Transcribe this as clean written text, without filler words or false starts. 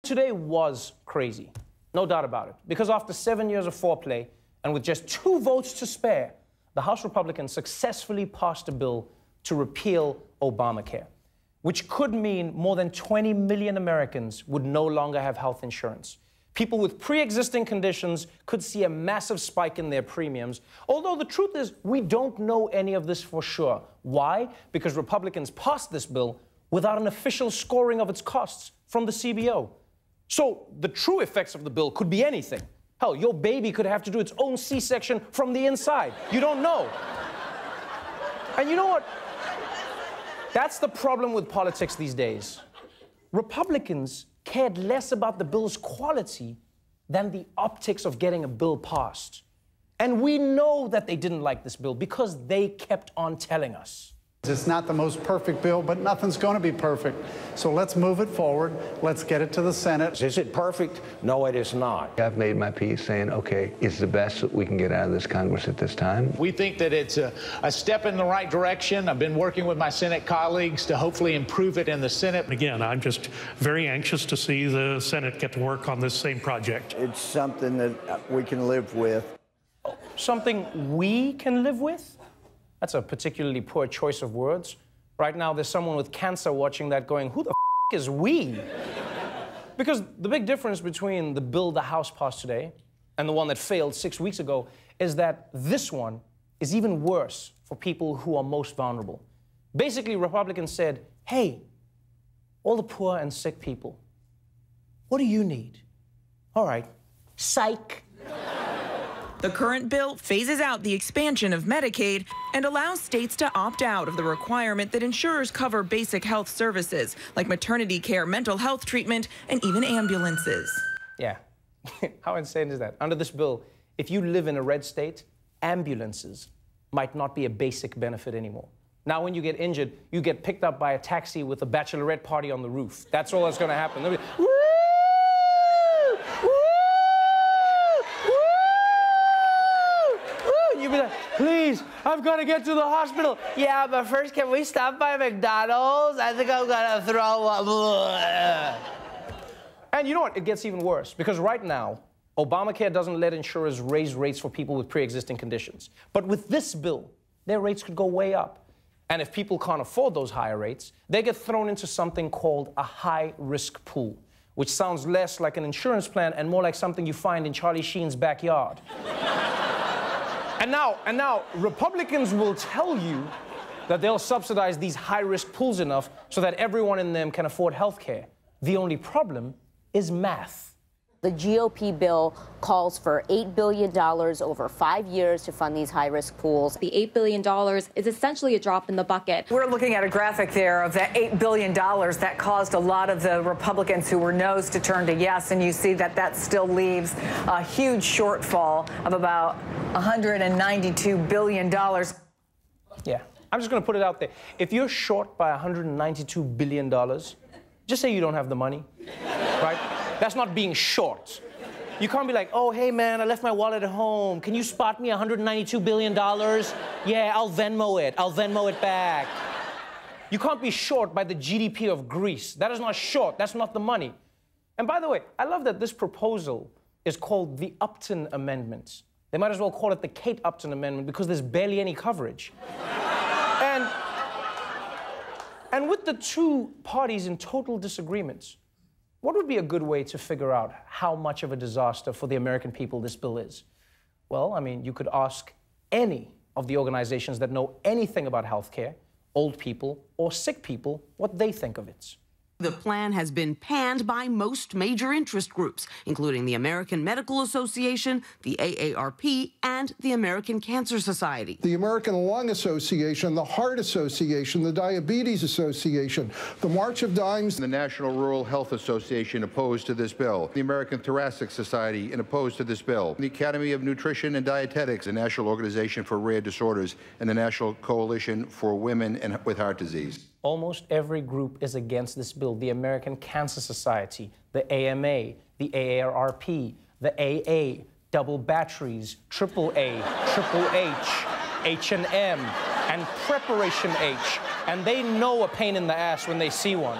Today was crazy, no doubt about it, because after 7 years of foreplay and with just 2 votes to spare, the House Republicans successfully passed a bill to repeal Obamacare, which could mean more than 20 million Americans would no longer have health insurance. People with pre-existing conditions could see a massive spike in their premiums, although the truth is we don't know any of this for sure. Why? Because Republicans passed this bill without an official scoring of its costs from the CBO. So the true effects of the bill could be anything. Hell, your baby could have to do its own C-section from the inside. You don't know. And you know what? That's the problem with politics these days. Republicans cared less about the bill's quality than the optics of getting a bill passed. And we know that they didn't like this bill because they kept on telling us. It's not the most perfect bill, but nothing's going to be perfect. So let's move it forward. Let's get it to the Senate. Is it perfect? No, it is not. I've made my peace saying, okay, it's the best that we can get out of this Congress at this time. We think that it's a step in the right direction. I've been working with my Senate colleagues to hopefully improve it in the Senate. Again, I'm just very anxious to see the Senate get to work on this same project. It's something that we can live with. Something we can live with? That's a particularly poor choice of words. Right now, there's someone with cancer watching that going, who the f*** is we? Because the big difference between the bill the House passed today and the one that failed 6 weeks ago is that this one is even worse for people who are most vulnerable. Basically, Republicans said, hey, all the poor and sick people, what do you need? All right, psych. The current bill phases out the expansion of Medicaid and allows states to opt out of the requirement that insurers cover basic health services like maternity care, mental health treatment, and even ambulances. Yeah. How insane is that? Under this bill, if you live in a red state, ambulances might not be a basic benefit anymore. Now, when you get injured, you get picked up by a taxi with a bachelorette party on the roof. That's all that's going to happen. They'll be, woo! You'd be like, please, I've got to get to the hospital. Yeah, but first, can we stop by McDonald's? I think I'm going to throw up. And you know what? It gets even worse. Because right now, Obamacare doesn't let insurers raise rates for people with pre-existing conditions. But with this bill, their rates could go way up. And if people can't afford those higher rates, they get thrown into something called a high-risk pool, which sounds less like an insurance plan and more like something you find in Charlie Sheen's backyard. And now, Republicans will tell you that they'll subsidize these high-risk pools enough so that everyone in them can afford health care. The only problem is math. The GOP bill calls for $8 billion over 5 years to fund these high-risk pools. The $8 billion is essentially a drop in the bucket. We're looking at a graphic there of that $8 billion that caused a lot of the Republicans who were no's to turn to yes, and you see that that still leaves a huge shortfall of about $192 billion. Yeah, I'm just going to put it out there. If you're short by $192 billion, just say you don't have the money, right? That's not being short. You can't be like, oh, hey, man, I left my wallet at home. Can you spot me $192 billion? Yeah, I'll Venmo it. I'll Venmo it back. You can't be short by the GDP of Greece. That is not short. That's not the money. And by the way, I love that this proposal is called the Upton Amendment. They might as well call it the Kate Upton Amendment because there's barely any coverage. And with the two parties in total disagreement, what would be a good way to figure out how much of a disaster for the American people this bill is? Well, I mean, you could ask any of the organizations that know anything about healthcare, old people or sick people, what they think of it. The plan has been panned by most major interest groups, including the American Medical Association, the AARP, and the American Cancer Society. The American Lung Association, the Heart Association, the Diabetes Association, the March of Dimes. The National Rural Health Association opposed to this bill. The American Thoracic Society opposed to this bill. The Academy of Nutrition and Dietetics, the National Organization for Rare Disorders, and the National Coalition for Women with Heart Disease. Almost every group is against this bill. The American Cancer Society, the AMA, the AARP, the AA, double batteries, AAA, Triple H, H&M, and Preparation H. And they know a pain in the ass when they see one.